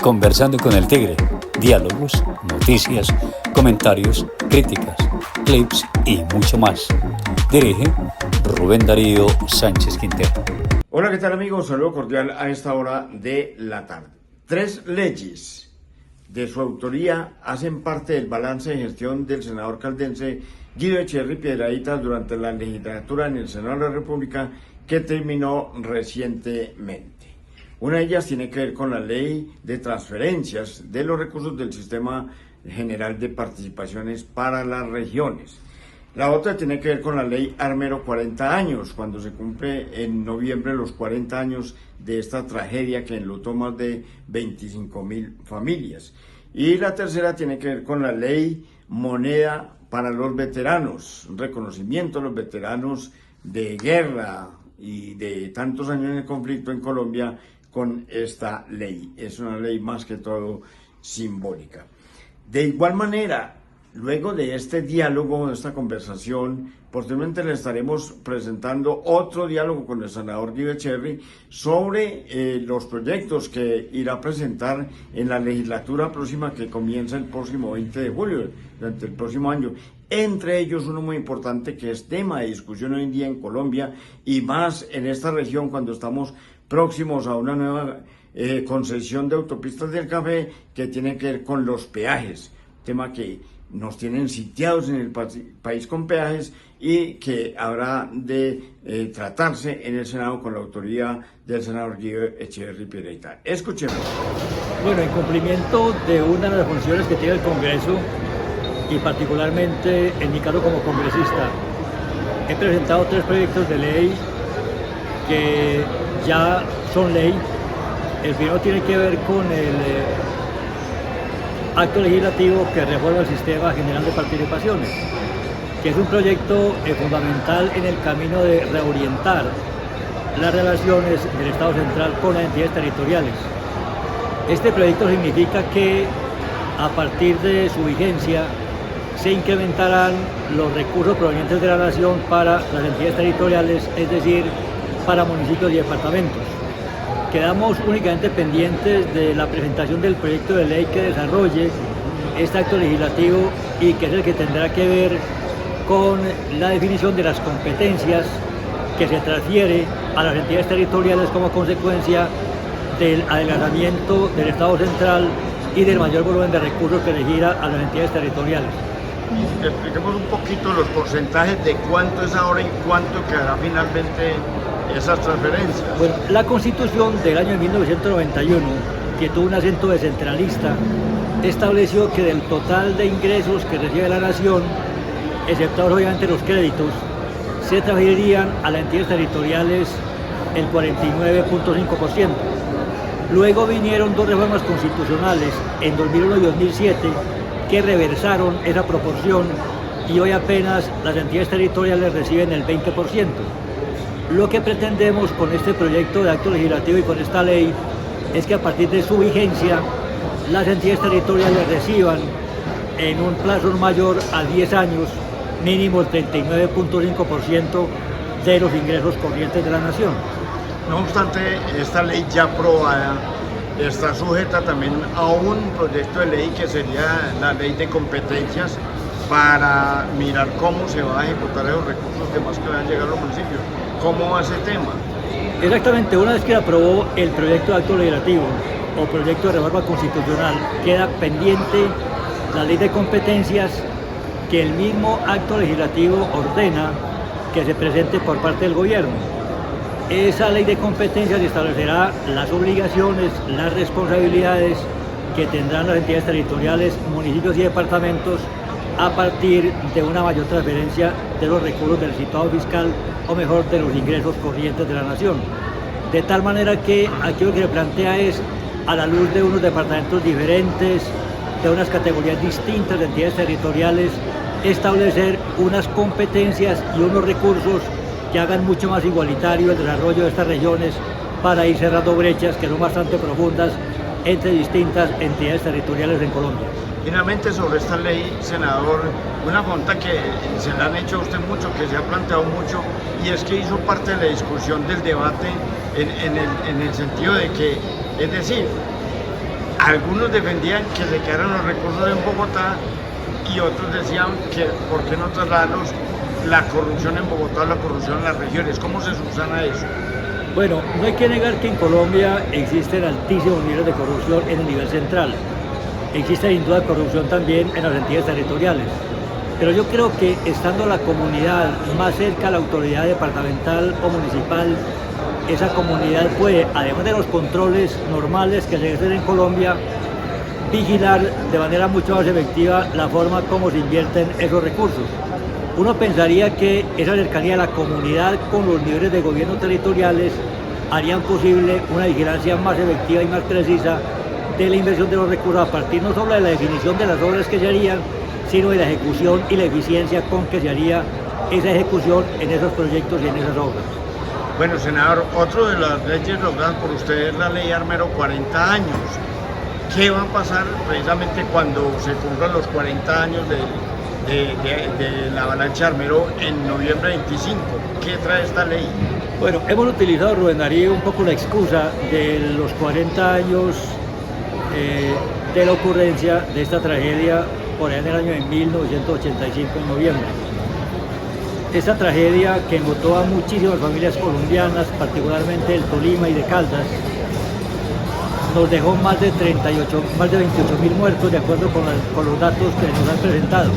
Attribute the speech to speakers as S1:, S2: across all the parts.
S1: Conversando con el Tigre, diálogos, noticias, comentarios, críticas, clips y mucho más. Dirige Rubén Darío Sánchez Quintero.
S2: Hola, ¿qué tal amigos? Saludo cordial a esta hora de la tarde. 3 leyes de su autoría hacen parte del balance de gestión del senador caldense Guido Echeverri Piedrahítas durante la legislatura en el Senado de la República que terminó recientemente. Una de ellas tiene que ver con la ley de transferencias de los recursos del Sistema General de Participaciones para las regiones. La otra tiene que ver con la ley Armero 40 años, cuando se cumple en noviembre los 40 años de esta tragedia que enlutó más de 25.000 familias. Y la tercera tiene que ver con la ley Moneda para los veteranos, reconocimiento a los veteranos de guerra y de tantos años en el conflicto en Colombia con esta ley. Es una ley más que todo simbólica. De igual manera, luego de este diálogo, de esta conversación, posteriormente le estaremos presentando otro diálogo con el senador Guido Echeverri sobre los proyectos que irá a presentar en la legislatura próxima que comienza el próximo 20 de julio, durante el próximo año. Entre ellos uno muy importante que es tema de discusión hoy en día en Colombia y más en esta región cuando estamos próximos a una nueva concesión de autopistas del café que tiene que ver con los peajes, tema que nos tienen sitiados en el país con peajes y que habrá de tratarse en el Senado con la autoría del senador Guido Echeverri Piedrahítas. Escuchemos.
S3: Bueno, en cumplimiento de una de las funciones que tiene el Congreso y particularmente en mi caso como congresista, he presentado 3 proyectos de ley que ya son ley. El primero tiene que ver con el acto legislativo que reforma el Sistema General de Participaciones, que es un proyecto fundamental en el camino de reorientar las relaciones del Estado central con las entidades territoriales. Este proyecto significa que a partir de su vigencia se incrementarán los recursos provenientes de la nación para las entidades territoriales, es decir, para municipios y departamentos. Quedamos únicamente pendientes de la presentación del proyecto de ley que desarrolle este acto legislativo y que es el que tendrá que ver con la definición de las competencias que se transfiere a las entidades territoriales como consecuencia del adelgazamiento del Estado central y del mayor volumen de recursos que le gira a las entidades territoriales.
S2: Expliquemos un poquito los porcentajes de cuánto es ahora y cuánto quedará finalmente esas transferencias.
S3: Bueno, la Constitución del año 1991, que tuvo un acento descentralista, estableció que del total de ingresos que recibe la nación, exceptuados obviamente los créditos, se transferirían a las entidades territoriales el 49.5%. Luego vinieron 2 reformas constitucionales en 2001 y 2007 que reversaron esa proporción y hoy apenas las entidades territoriales reciben el 20%. Lo que pretendemos con este proyecto de acto legislativo y con esta ley es que a partir de su vigencia las entidades territoriales reciban en un plazo mayor a 10 años mínimo el 39.5% de los ingresos corrientes de la nación.
S2: No obstante, esta ley ya aprobada está sujeta también a un proyecto de ley que sería la ley de competencias para mirar cómo se va a ejecutar esos recursos que más que van a llegar a los municipios. ¿Cómo va ese tema?
S3: Exactamente, una vez que aprobó el proyecto de acto legislativo o proyecto de reforma constitucional, queda pendiente la ley de competencias que el mismo acto legislativo ordena que se presente por parte del gobierno. Esa ley de competencias establecerá las obligaciones, las responsabilidades que tendrán las entidades territoriales, municipios y departamentos a partir de una mayor transferencia de los recursos del situado fiscal o mejor de los ingresos corrientes de la nación. De tal manera que aquí lo que se plantea es, a la luz de unos departamentos diferentes, de unas categorías distintas de entidades territoriales, establecer unas competencias y unos recursos que hagan mucho más igualitario el desarrollo de estas regiones para ir cerrando brechas que son bastante profundas entre distintas entidades territoriales en Colombia.
S2: Finalmente, sobre esta ley, senador, una pregunta que se le han hecho a usted mucho, que se ha planteado mucho, y es que hizo parte de la discusión del debate en el sentido de que, es decir, Algunos defendían que se quedaran los recursos en Bogotá y otros decían que por qué no trasladarlos la corrupción en Bogotá o la corrupción en las regiones. ¿Cómo se subsana eso?
S3: Bueno, no hay que negar que en Colombia existen altísimos niveles de corrupción en el nivel central. Existe sin duda corrupción también en las entidades territoriales. Pero yo creo que estando la comunidad más cerca a la autoridad departamental o municipal, esa comunidad puede, además de los controles normales que se ejercen en Colombia, vigilar de manera mucho más efectiva la forma como se invierten esos recursos. Uno pensaría que esa cercanía de la comunidad con los niveles de gobierno territoriales harían posible una vigilancia más efectiva y más precisa de la inversión de los recursos a partir no solo de la definición de las obras que se harían, sino de la ejecución y la eficiencia con que se haría esa ejecución en esos proyectos y en esas obras.
S2: Bueno, senador, otro de las leyes logradas por usted es la ley Armero 40 años. ¿Qué va a pasar precisamente cuando se cumplan los 40 años de la avalancha Armero en noviembre 25? ¿Qué trae esta ley?
S3: Bueno, hemos utilizado, Rubén Darío, un poco la excusa de los 40 años de la ocurrencia de esta tragedia por allá en el año de 1985, en noviembre. Esta tragedia que enlutó a muchísimas familias colombianas, particularmente del Tolima y de Caldas, nos dejó más de 28.000 muertos, de acuerdo con los datos que nos han presentado.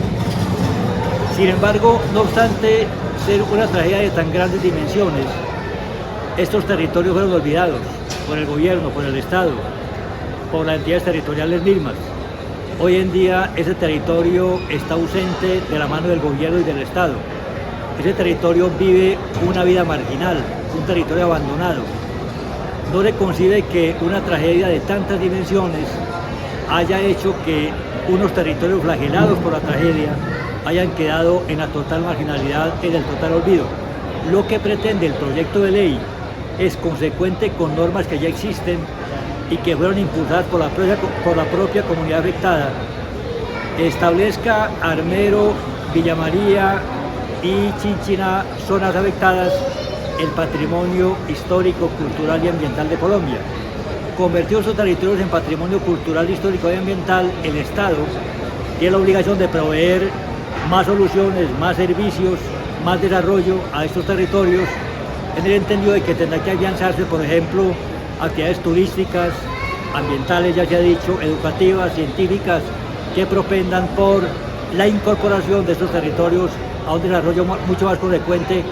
S3: Sin embargo, no obstante ser una tragedia de tan grandes dimensiones, estos territorios fueron olvidados por el gobierno, por el Estado, por las entidades territoriales mismas. Hoy en día ese territorio está ausente de la mano del gobierno y del Estado. Ese territorio vive una vida marginal, un territorio abandonado. No se concibe que una tragedia de tantas dimensiones haya hecho que unos territorios flagelados por la tragedia hayan quedado en la total marginalidad, en el total olvido. Lo que pretende el proyecto de ley es consecuente con normas que ya existen y que fueron impulsadas por la propia comunidad afectada. Establezca Armero, Villa María y Chinchiná, zonas afectadas, el patrimonio histórico, cultural y ambiental de Colombia. Convertidos esos territorios en patrimonio cultural, histórico y ambiental, el Estado tiene la obligación de proveer más soluciones, más servicios, más desarrollo a estos territorios, en el entendido de que tendrá que afianzarse, por ejemplo, actividades turísticas, ambientales, ya se ha dicho, educativas, científicas, que propendan por la incorporación de estos territorios a un desarrollo mucho más consecuente,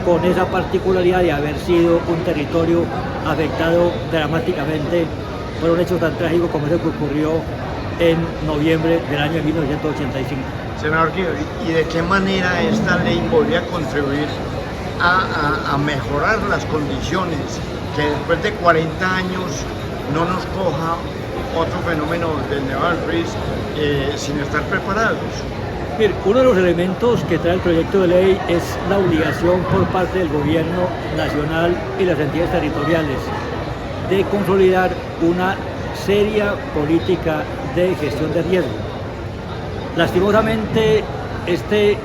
S3: con esa particularidad de haber sido un territorio afectado dramáticamente por un hecho tan trágico como ese que ocurrió en noviembre del año 1985.
S2: Senador Guido, ¿y de qué manera esta ley podría contribuir a mejorar las condiciones que después de 40 años no nos coja otro fenómeno del Nevado del Ruiz sin estar preparados?
S3: Mire, uno de los elementos que trae el proyecto de ley es la obligación por parte del gobierno nacional y las entidades territoriales de consolidar una seria política de gestión de riesgo. Lastimosamente, este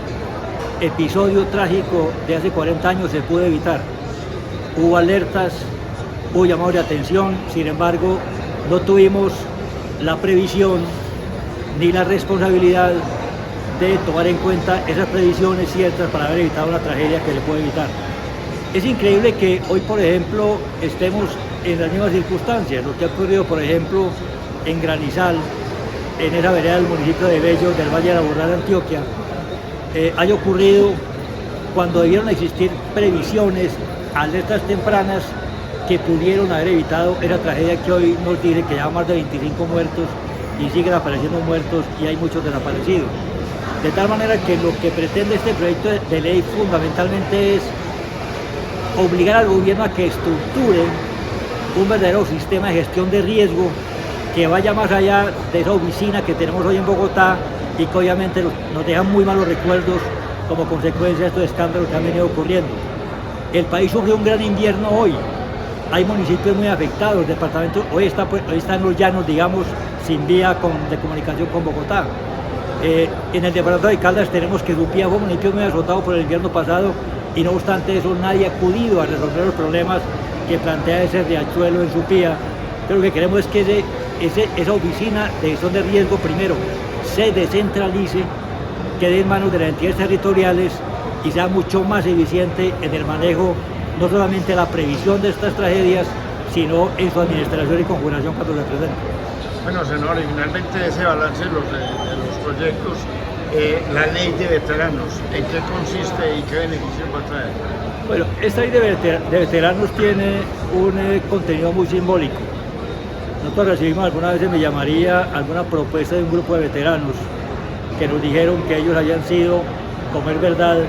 S3: episodio trágico de hace 40 años se pudo evitar. Hubo alertas, hubo llamados de atención, sin embargo, no tuvimos la previsión ni la responsabilidad de tomar en cuenta esas previsiones ciertas para haber evitado una tragedia que se puede evitar. Es increíble que hoy, por ejemplo, estemos en las mismas circunstancias. Lo que ha ocurrido, por ejemplo, en Granizal, en esa vereda del municipio de Bello, del Valle de la Burrada de Antioquia, haya ocurrido cuando debieron existir previsiones, alertas tempranas que pudieron haber evitado esa tragedia que hoy nos dice que ya más de 25 muertos y siguen apareciendo muertos y hay muchos desaparecidos. De tal manera que lo que pretende este proyecto de ley fundamentalmente es obligar al gobierno a que estructure un verdadero sistema de gestión de riesgo que vaya más allá de esa oficina que tenemos hoy en Bogotá y que obviamente nos deja muy malos recuerdos como consecuencia de estos escándalos que han venido ocurriendo. El país sufrió un gran invierno hoy. Hay municipios muy afectados, el departamento hoy está en los llanos, digamos, sin vía de comunicación con Bogotá. En el departamento de Caldas tenemos que Supía fue un municipio muy azotado por el invierno pasado y no obstante eso nadie ha acudido a resolver los problemas que plantea ese riachuelo en Supía. Pero lo que queremos es que ese esa oficina de gestión de riesgo primero se descentralice, quede en manos de las entidades territoriales y sea mucho más eficiente en el manejo, no solamente la previsión de estas tragedias, sino en su administración y conjuración cuando se presenten.
S2: Bueno, senador, y finalmente ese balance de los proyectos, la ley de veteranos, ¿en qué consiste y qué beneficios va a traer?
S3: Bueno, esta ley de veteranos tiene un contenido muy simbólico. Nosotros recibimos alguna vez, me llamaría, alguna propuesta de un grupo de veteranos que nos dijeron que ellos habían sido, como es verdad,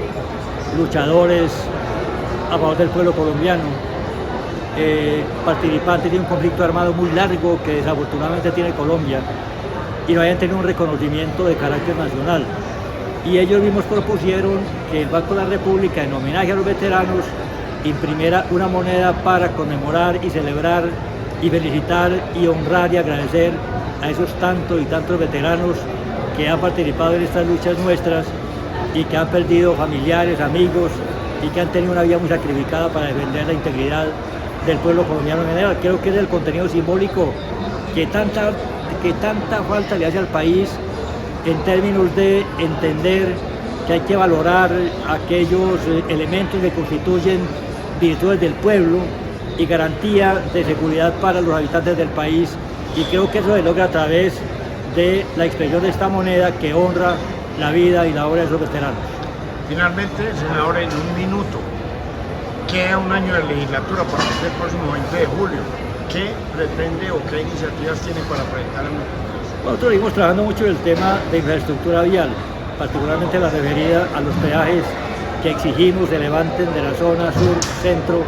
S3: luchadores a favor del pueblo colombiano, participantes de un conflicto armado muy largo que desafortunadamente tiene Colombia y no habían tenido un reconocimiento de carácter nacional. Y ellos mismos propusieron que el Banco de la República, en homenaje a los veteranos, imprimiera una moneda para conmemorar y celebrar y felicitar y honrar y agradecer a esos tantos y tantos veteranos que han participado en estas luchas nuestras y que han perdido familiares, amigos y que han tenido una vida muy sacrificada para defender la integridad del pueblo colombiano en general. Creo que es el contenido simbólico que tanta falta le hace al país en términos de entender que hay que valorar aquellos elementos que constituyen virtudes del pueblo y garantía de seguridad para los habitantes del país, y creo que eso se logra a través de la expresión de esta moneda que honra la vida y la obra de esos veteranos.
S2: Finalmente, senador, en un minuto, queda un año de legislatura para el próximo 20 de julio. ¿Qué pretende o qué iniciativas tiene para presentar en el Congreso?
S3: Nosotros seguimos trabajando mucho en el tema de infraestructura vial, particularmente la referida a los peajes que exigimos se levanten de la zona sur-centro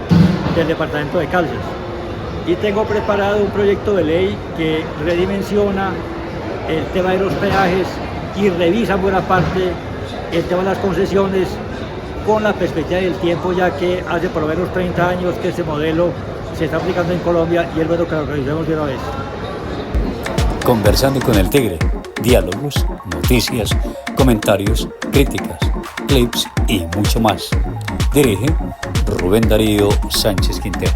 S3: del departamento de Caldas. Y tengo preparado un proyecto de ley que redimensiona el tema de los peajes y revisa en buena parte el tema de las concesiones con la perspectiva del tiempo, ya que hace por lo menos 30 años que este modelo se está aplicando en Colombia y es bueno que lo revisemos de una vez.
S1: Conversando con el Tigre, diálogos, noticias, comentarios, críticas, clips y mucho más. Dirige Rubén Darío Sánchez Quintero.